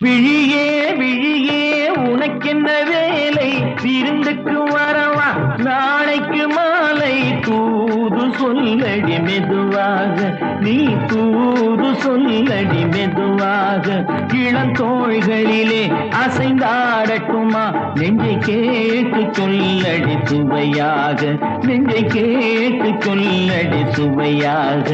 விழியே விழியே உனக்கென்ன வேலை? விருந்துக்கு வரவா நாளைக்கு மாலை? தூது சொல்லடி மெதுவாக, நீ தூது சொல்லடி மெதுவாக. இளந்தோள்களிலே அசைந்தாடட்டுமா? நெஞ்சை கேட்டு சொல்லடி சுவையாக, நெஞ்சை கேட்டு சொல்லடி சுவையாக.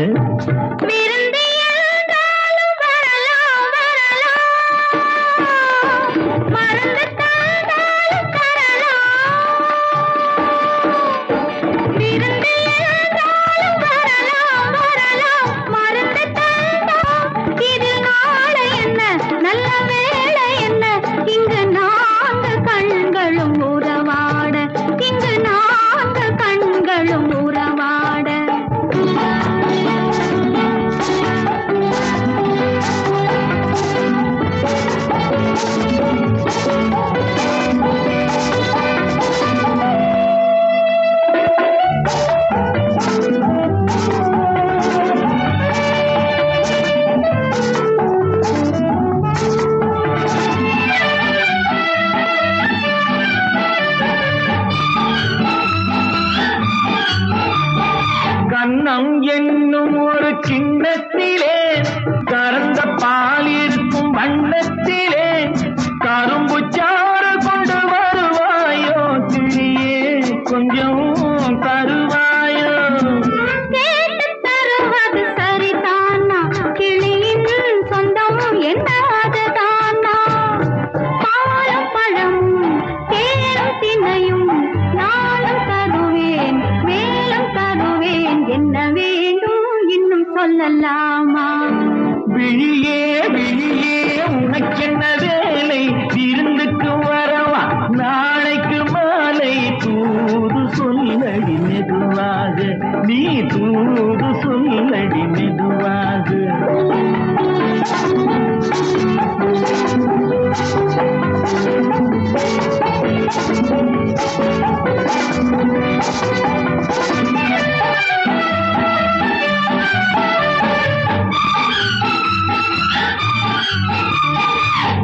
கண்ணம் என்னும் ஒரு கிண்ணத்திலே கறந்த பால் இருக்கும் வண்ணத்திலே கரும்பு சாறு கொண்டு வருவாயோ? கிளியே கொஞ்சம் தருவாயோ? கேட்டு தருவது சரிதானா? கிளியின் சொந்தம் என்னதுதானா? பாலும் பழமும் தேனும் தினையும் நானும் தருவேன், மேலும் தருவேன். என்ன வேண்டும் இன்னும் சொல்லலாமா? விழியே விழியே உனக்கென்ன வேலை? விருந்துக்கு வரவா நாளைக்கு மாலை? தூது சொல்லடி மெதுவாக, நீ தூது சொல்லடி மெதுவாக.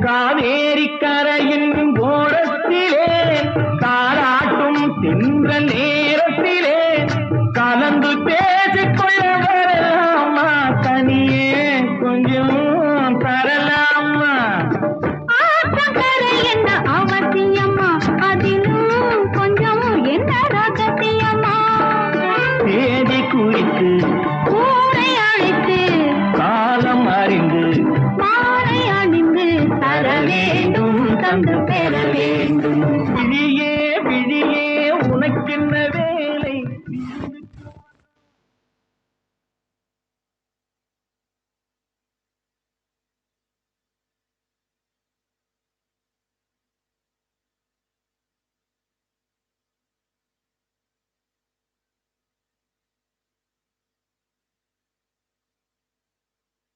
காவேரி கரையின் ஓரத்திலே தாராட்டும் தின்ற நேரத்திலே கலந்து பேசிக்கொள்ள வரலாமா? தனியே கொஞ்சம்